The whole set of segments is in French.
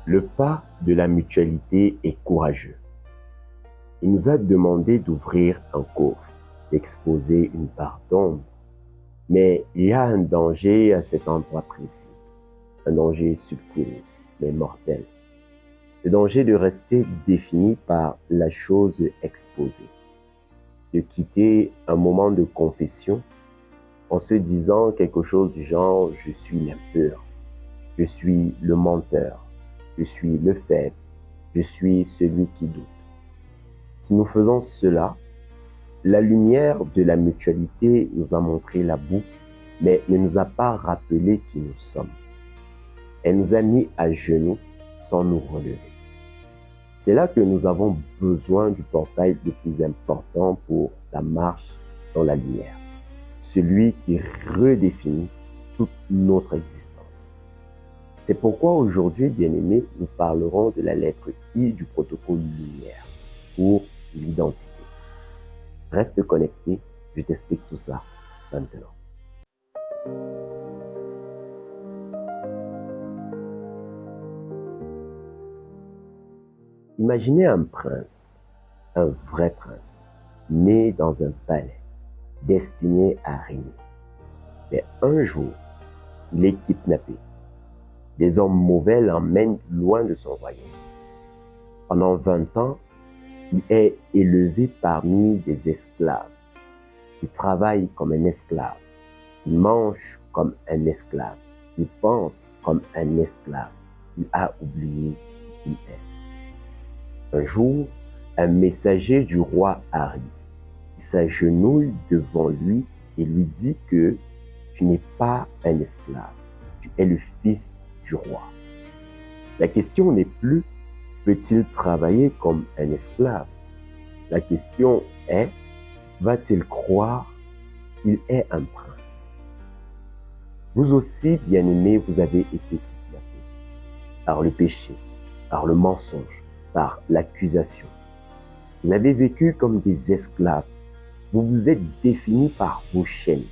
Le pas de la mutualité est courageux. Il nous a demandé d'ouvrir un coffre, d'exposer une part d'ombre. Mais il y a un danger à cet endroit précis, un danger subtil, mais mortel. Le danger de rester défini par la chose exposée, de quitter un moment de confession en se disant quelque chose du genre « je suis l'impur ». Je suis le menteur, je suis le faible, je suis celui qui doute. Si nous faisons cela, la lumière de la mutualité nous a montré la boue, mais ne nous a pas rappelé qui nous sommes. Elle nous a mis à genoux sans nous relever. C'est là que nous avons besoin du portail le plus important pour la marche dans la lumière, celui qui redéfinit toute notre existence. C'est pourquoi aujourd'hui, bien-aimés, nous parlerons de la lettre I du protocole lumière pour l'identité. Reste connecté, je t'explique tout ça maintenant. Imaginez un prince, un vrai prince, né dans un palais, destiné à régner. Mais un jour, il est kidnappé. Des hommes mauvais l'emmènent loin de son royaume. Pendant 20 ans, il est élevé parmi des esclaves. Il travaille comme un esclave. Il mange comme un esclave. Il pense comme un esclave. Il a oublié qui il est. Un jour, un messager du roi arrive. Il s'agenouille devant lui et lui dit que tu n'es pas un esclave. Tu es le fils du roi. La question n'est plus peut-il travailler comme un esclave? La question est, va-t-il croire qu'il est un prince? Vous aussi, bien-aimés, vous avez été kidnappés par le péché, par le mensonge, par l'accusation. Vous avez vécu comme des esclaves. Vous vous êtes définis par vos chaînes.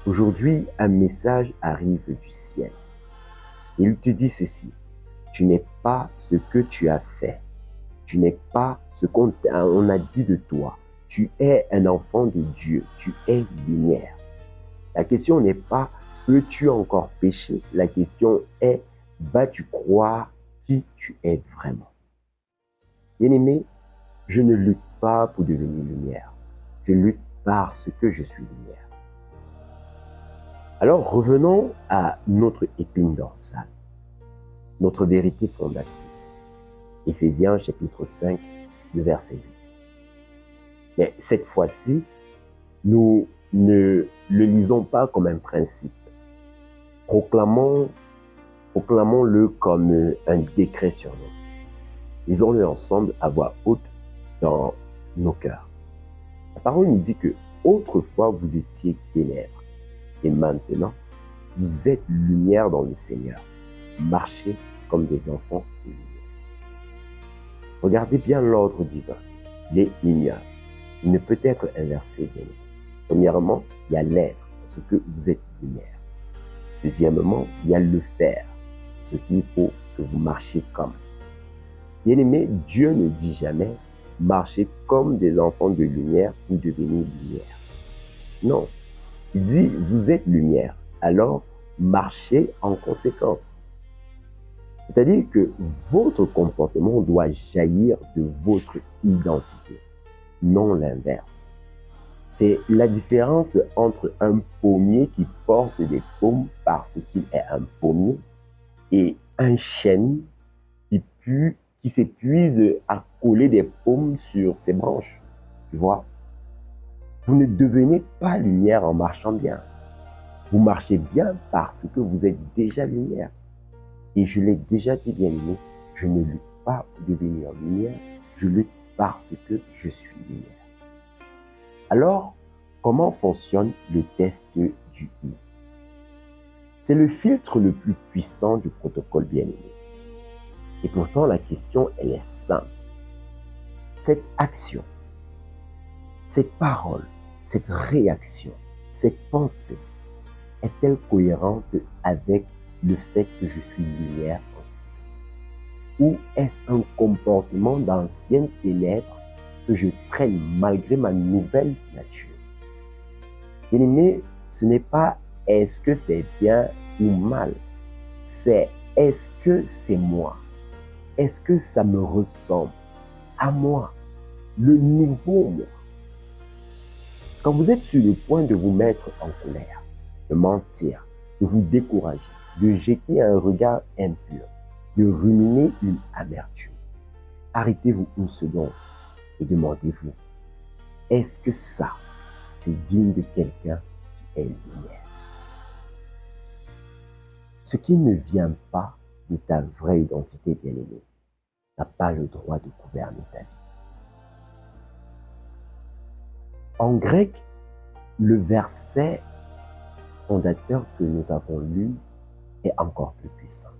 Aujourd'hui, un message arrive du ciel. Il te dit ceci. Tu n'es pas ce que tu as fait. Tu n'es pas ce qu'on a dit de toi. Tu es un enfant de Dieu. Tu es lumière. La question n'est pas peux-tu encore pécher? La question est vas-tu croire qui tu es vraiment? Bien-aimé, je ne lutte pas pour devenir lumière. Je lutte parce que je suis lumière. Alors revenons à notre épine dorsale, notre vérité fondatrice. Éphésiens chapitre 5, le verset 8. Mais cette fois-ci, nous ne le lisons pas comme un principe. Proclamons-le comme un décret sur nous. Lisons-le ensemble à voix haute dans nos cœurs. La parole nous dit que autrefois vous étiez ténèbres et maintenant vous êtes lumière dans le Seigneur. Marchez comme des enfants de lumière. Regardez bien l'ordre divin. Il est immuable. Il ne peut être inversé, bien aimé. Premièrement, il y a l'être, ce que vous êtes lumière. Deuxièmement, il y a le faire, ce qu'il faut que vous marchiez comme. Bien-aimé, Dieu ne dit jamais « marchez comme des enfants de lumière pour devenir lumière ». Non, il dit « vous êtes lumière ». Alors, marchez en conséquence. C'est-à-dire que votre comportement doit jaillir de votre identité, non l'inverse. C'est la différence entre un pommier qui porte des pommes parce qu'il est un pommier et un chêne qui s'épuise à coller des pommes sur ses branches. Tu vois? Vous ne devenez pas lumière en marchant bien. Vous marchez bien parce que vous êtes déjà lumière. Et je l'ai déjà dit, bien aimé, je ne lutte pas pour devenir lumière, je lutte parce que je suis lumière. Alors, comment fonctionne le test du I? C'est le filtre le plus puissant du protocole bien-aimé. Et pourtant, la question, elle est simple. Cette action, cette parole, cette réaction, cette pensée, est-elle cohérente avec le fait que je suis lumière en Christ? ou est-ce un comportement d'anciennes ténèbres que je traîne malgré ma nouvelle nature? Bien-aimé, ce n'est pas est-ce que c'est bien ou mal, c'est est-ce que c'est moi? Est-ce que ça me ressemble à moi, le nouveau moi? Quand vous êtes sur le point de vous mettre en colère, de mentir, de vous décourager, de jeter un regard impur, de ruminer une amertume, arrêtez-vous une seconde et demandez-vous, est-ce que ça, c'est digne de quelqu'un qui est lumière? Ce qui ne vient pas de ta vraie identité bien-aimée n'a pas le droit de gouverner ta vie. En grec, le verset fondateur que nous avons lu est encore plus puissant.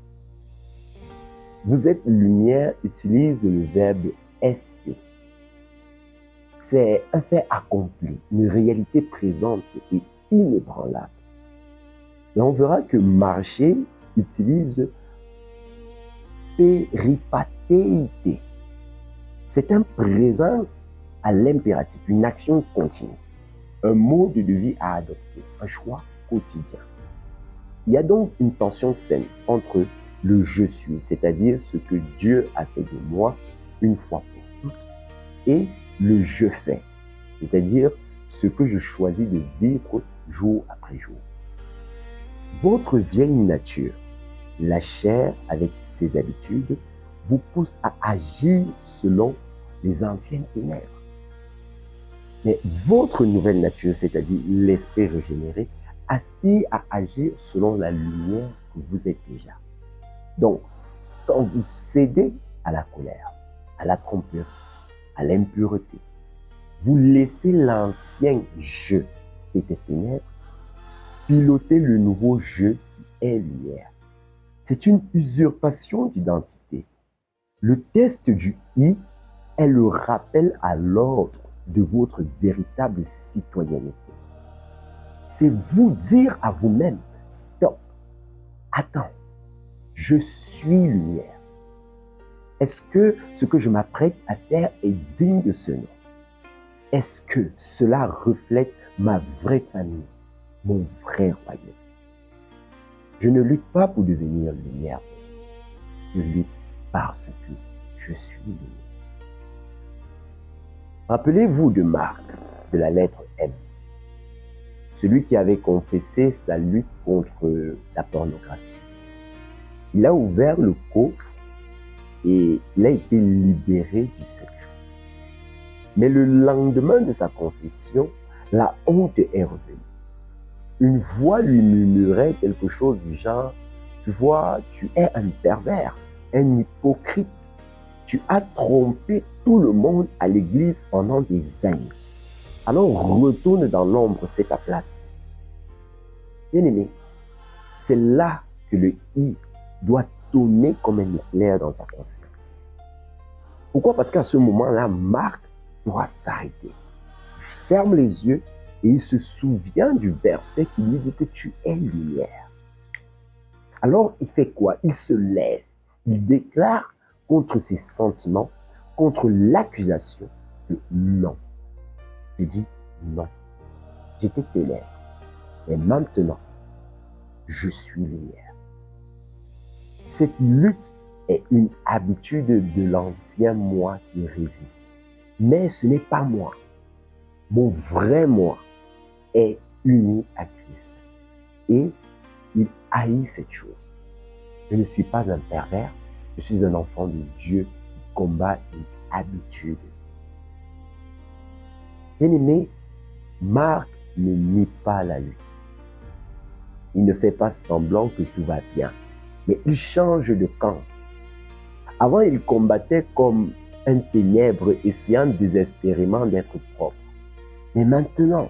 Vous êtes lumière utilise le verbe ester. C'est un fait accompli, une réalité présente et inébranlable. Et on verra que marcher utilise péripatéité. C'est un présent à l'impératif, une action continue, un mode de vie à adopter, un choix quotidien. Il y a donc une tension saine entre le je suis, c'est-à-dire ce que Dieu a fait de moi une fois pour toutes, et le je fais, c'est-à-dire ce que je choisis de vivre jour après jour. Votre vieille nature, la chair avec ses habitudes, vous pousse à agir selon les anciennes ténèbres. Mais votre nouvelle nature, c'est-à-dire l'esprit régénéré, aspire à agir selon la lumière que vous êtes déjà. Donc, quand vous cédez à la colère, à la tromperie, à l'impureté, vous laissez l'ancien je qui était ténèbres piloter le nouveau je qui est lumière. C'est une usurpation d'identité. Le test du I est le rappel à l'ordre de votre véritable citoyenneté. C'est vous dire à vous-même, stop, attends, je suis lumière. Est-ce que ce que je m'apprête à faire est digne de ce nom? Est-ce que cela reflète ma vraie famille, mon vrai royaume? Je ne lutte pas pour devenir lumière, je lutte parce que je suis lumière. Rappelez-vous de Marc, de la lettre M, celui qui avait confessé sa lutte contre la pornographie. Il a ouvert le coffre et il a été libéré du secret. Mais le lendemain de sa confession, la honte est revenue. Une voix lui murmurait quelque chose du genre, tu vois, tu es un pervers, un hypocrite. Tu as trompé tout le monde à l'église pendant des années. Alors retourne dans l'ombre, c'est ta place. Bien-aimé, c'est là que le I doit tonner comme un éclair dans sa conscience. Pourquoi? Parce qu'à ce moment-là, Marc doit s'arrêter. Il ferme les yeux et il se souvient du verset qui lui dit que tu es lumière. Alors, il fait quoi? Il se lève. Il déclare contre ses sentiments, contre l'accusation que non. Je dis non. J'étais ténèbres, mais maintenant, je suis lumière. Cette lutte est une habitude de l'ancien moi qui résiste. Mais ce n'est pas moi. Mon vrai moi est uni à Christ. Et il haït cette chose. Je ne suis pas un pervers, je suis un enfant de Dieu qui combat une habitude. Bien-aimé, Marc ne nie pas la lutte. Il ne fait pas semblant que tout va bien, mais il change de camp. Avant, il combattait comme un ténèbre, essayant désespérément d'être propre. Mais maintenant,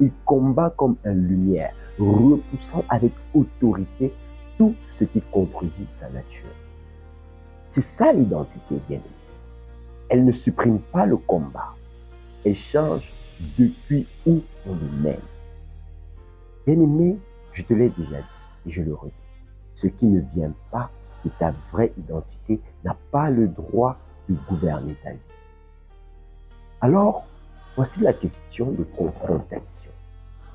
il combat comme une lumière, repoussant avec autorité tout ce qui contredit sa nature. C'est ça l'identité bien-aimée. Elle ne supprime pas le combat. Elle change depuis où on le mène. Bien-aimé, je te l'ai déjà dit et je le redis. Ce qui ne vient pas et ta vraie identité n'a pas le droit de gouverner ta vie. Alors, voici la question de confrontation,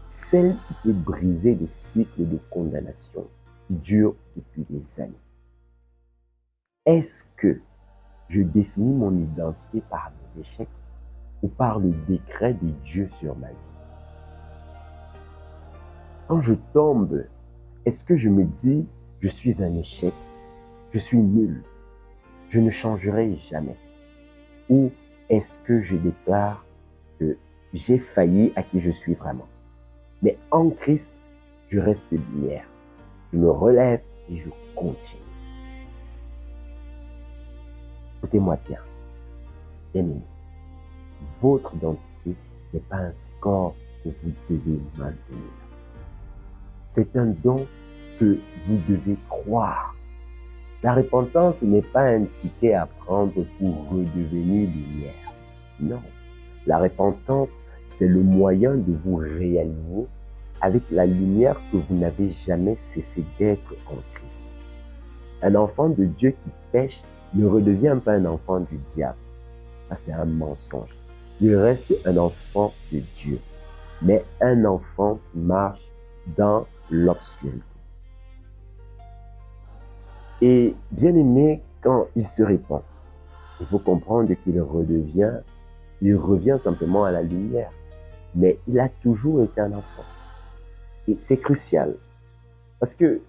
celle qui peut briser les cycles de condamnation qui durent depuis des années. Est-ce que je définis mon identité par mes échecs ou par le décret de Dieu sur ma vie? Quand je tombe, est-ce que je me dis, je suis un échec, je suis nul, je ne changerai jamais? Ou est-ce que je déclare que j'ai failli à qui je suis vraiment? Mais en Christ, je reste lumière, je me relève et je continue. Écoutez-moi bien, bien-aimé, votre identité n'est pas un score que vous devez maintenir. C'est un don que vous devez croire. La repentance n'est pas un ticket à prendre pour redevenir lumière. Non. La repentance, c'est le moyen de vous réaligner avec la lumière que vous n'avez jamais cessé d'être en Christ. Un enfant de Dieu qui pêche ne redevient pas un enfant du diable. Ça, c'est un mensonge. Il reste un enfant de Dieu, mais un enfant qui marche dans l'obscurité. Et bien aimé, quand il se répand, il faut comprendre qu'il revient simplement à la lumière. Mais il a toujours été un enfant. Et c'est crucial. Parce que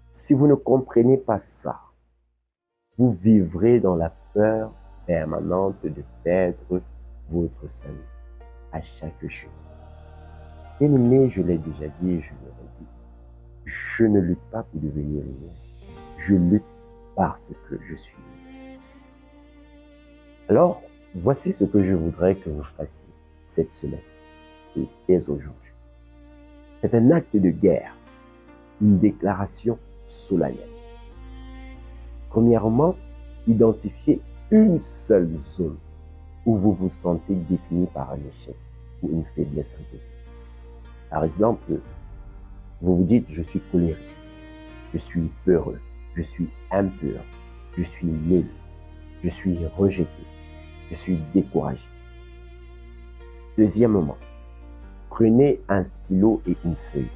si vous ne comprenez pas ça, vous vivrez dans la peur permanente de perdre votre salut à chaque chute. Bien aimé, je l'ai déjà dit et je le redis. Je ne lutte pas pour devenir lumière. Je lutte parce que je suis lumière. Alors, voici ce que je voudrais que vous fassiez cette semaine et dès aujourd'hui. C'est un acte de guerre, une déclaration solennelle. Premièrement, identifiez une seule zone où vous vous sentez défini par un échec ou une faiblesse répétée. Par exemple, vous vous dites, je suis colérique, je suis peureux, je suis impur, je suis nul, je suis rejeté, je suis découragé. Deuxièmement, prenez un stylo et une feuille.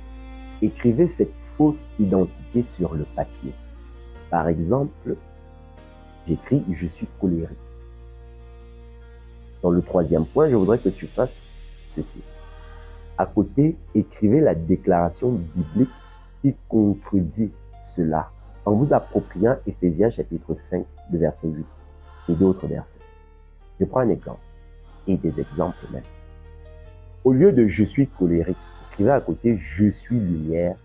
Écrivez cette fausse identité sur le papier. Par exemple, j'écris « je suis colérique ». Dans le troisième point, je voudrais que tu fasses ceci. À côté, écrivez la déclaration biblique qui contredit cela en vous appropriant Éphésiens chapitre 5, le verset 8 et d'autres versets. Je prends un exemple et des exemples même. Au lieu de « je suis colérique », écrivez à côté « je suis lumière ».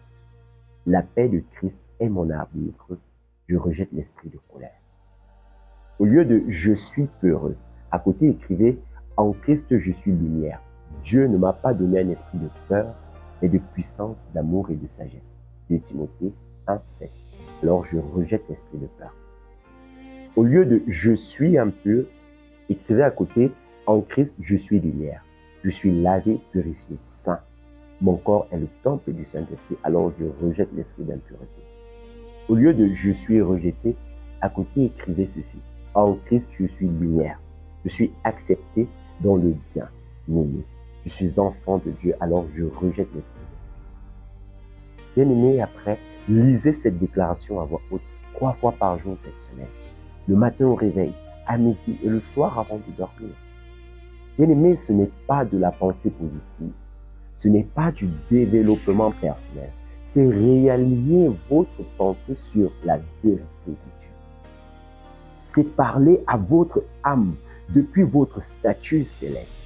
La paix de Christ est mon arbitre. Je rejette l'esprit de colère. Au lieu de « je suis peureux », à côté écrivez « en Christ je suis lumière ». Dieu ne m'a pas donné un esprit de peur, mais de puissance, d'amour et de sagesse. 2 Timothée 1, 7. Alors je rejette l'esprit de peur. Au lieu de « je suis impur », écrivez à côté « en Christ je suis lumière ». Je suis lavé, purifié, saint. Mon corps est le temple du Saint-Esprit, alors je rejette l'esprit d'impureté. Au lieu de « je suis rejeté », à côté écrivez ceci. En Christ, je suis lumière. Je suis accepté dans le bien, aimé. Je suis enfant de Dieu, alors je rejette l'esprit de rejet. Bien-aimé, après, lisez cette déclaration à voix haute 3 fois par jour cette semaine. Le matin au réveil, à midi et le soir avant de dormir. Bien-aimé, ce n'est pas de la pensée positive. Ce n'est pas du développement personnel. C'est réaligner votre pensée sur la vérité de Dieu. C'est parler à votre âme depuis votre statut céleste.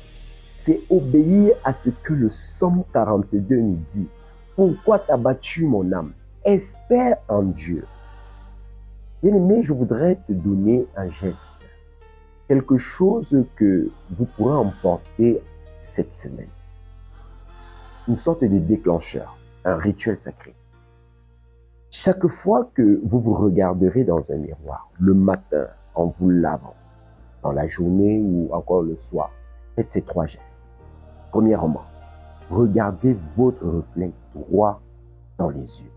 C'est obéir à ce que le Psaume 42 nous dit. Pourquoi t'as battu mon âme? Espère en Dieu. Bien-aimé, je voudrais te donner un geste. Quelque chose que vous pourrez emporter cette semaine. Une sorte de déclencheur, un rituel sacré. Chaque fois que vous vous regarderez dans un miroir, le matin, en vous lavant, dans la journée ou encore le soir, faites ces 3 gestes. Premièrement, regardez votre reflet droit dans les yeux.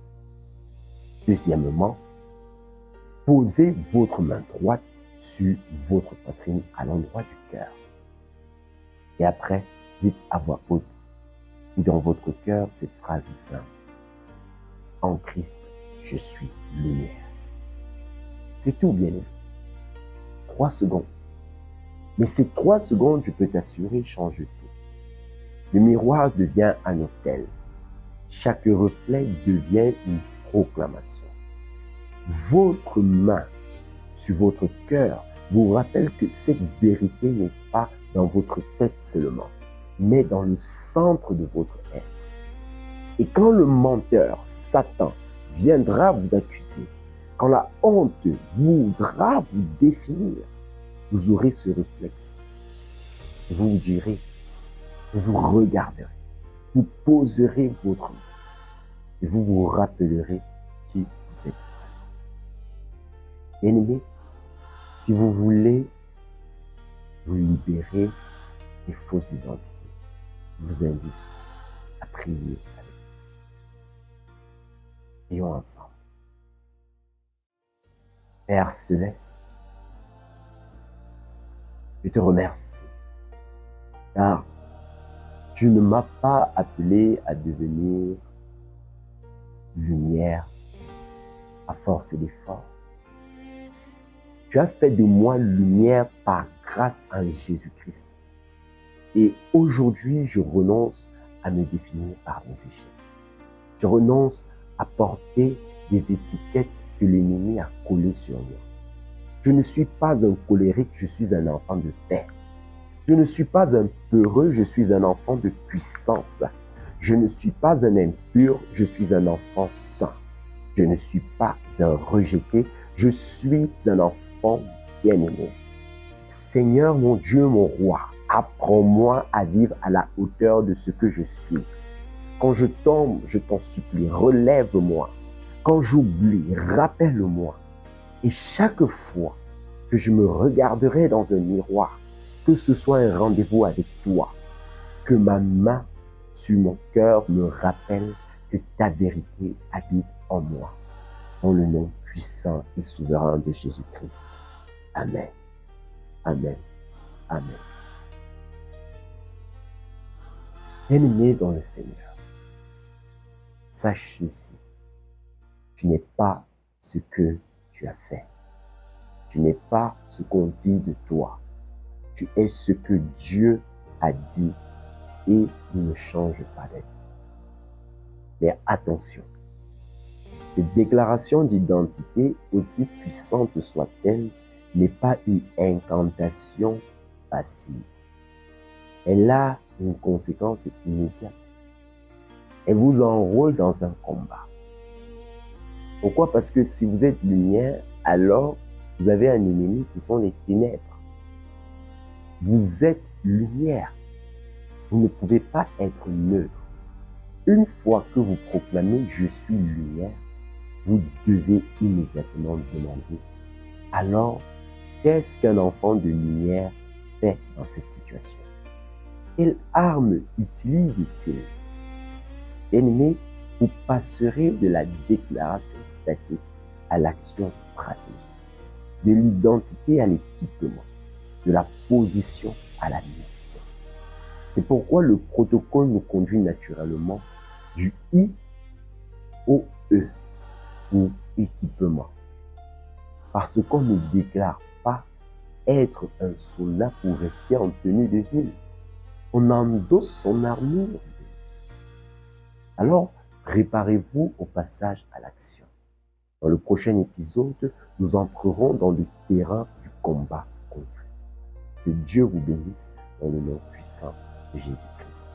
Deuxièmement, Posez votre main droite sur votre poitrine à l'endroit du cœur. Et après, dites à voix haute ou dans votre cœur cette phrase simple. En Christ, je suis lumière. C'est tout, bien aimé. 3 secondes. Mais ces 3 secondes, je peux t'assurer, changent tout. Le miroir devient un hôtel. Chaque reflet devient une proclamation. Votre main sur votre cœur vous rappelle que cette vérité n'est pas dans votre tête seulement, mais dans le centre de votre être. Et quand le menteur, Satan, viendra vous accuser, quand la honte voudra vous définir, vous aurez ce réflexe. Vous vous direz, vous vous regarderez, vous poserez votre main et vous vous rappellerez qui vous êtes. Bien-aimés, si vous voulez vous libérer des fausses identités, je vous invite à prier avec nous. Prions ensemble. Père céleste, je te remercie, car tu ne m'as pas appelé à devenir lumière à force d'effort. Tu as fait de moi lumière par grâce en Jésus-Christ. Et aujourd'hui, je renonce à me définir par mes échecs. Je renonce à porter des étiquettes que l'ennemi a collées sur moi. Je ne suis pas un colérique, je suis un enfant de paix. Je ne suis pas un peureux, je suis un enfant de puissance. Je ne suis pas un impur, je suis un enfant saint. Je ne suis pas un rejeté, je suis un enfant bien-aimé. Seigneur mon Dieu, mon roi, apprends-moi à vivre à la hauteur de ce que je suis. Quand je tombe, je t'en supplie, relève-moi. Quand j'oublie, rappelle-moi. Et chaque fois que je me regarderai dans un miroir, que ce soit un rendez-vous avec toi, que ma main sur mon cœur me rappelle que ta vérité habite en moi. Dans le nom puissant et souverain de Jésus-Christ. Amen. Amen. Amen. Bien-aimé dans le Seigneur, sache ceci. Tu n'es pas ce que tu as fait. Tu n'es pas ce qu'on dit de toi. Tu es ce que Dieu a dit et il ne change pas d'avis. Mais attention, cette déclaration d'identité, aussi puissante soit-elle, n'est pas une incantation passive. Elle a une conséquence immédiate. Elle vous enrôle dans un combat. Pourquoi? Parce que si vous êtes lumière, alors vous avez un ennemi qui sont les ténèbres. Vous êtes lumière. Vous ne pouvez pas être neutre. Une fois que vous proclamez « Je suis lumière », vous devez immédiatement demander « Alors, qu'est-ce qu'un enfant de lumière fait dans cette situation? Quelle arme utilise-t-il » Bien-aimé, vous passerez de la déclaration statique à l'action stratégique, de l'identité à l'équipement, de la position à la mission. C'est pourquoi le protocole nous conduit naturellement du I au E, ou équipement. Parce qu'on ne déclare pas être un soldat pour rester en tenue de ville. On endosse son armure. Alors, préparez-vous au passage à l'action. Dans le prochain épisode, nous entrerons dans le terrain du combat concret. Que Dieu vous bénisse dans le nom puissant de Jésus-Christ.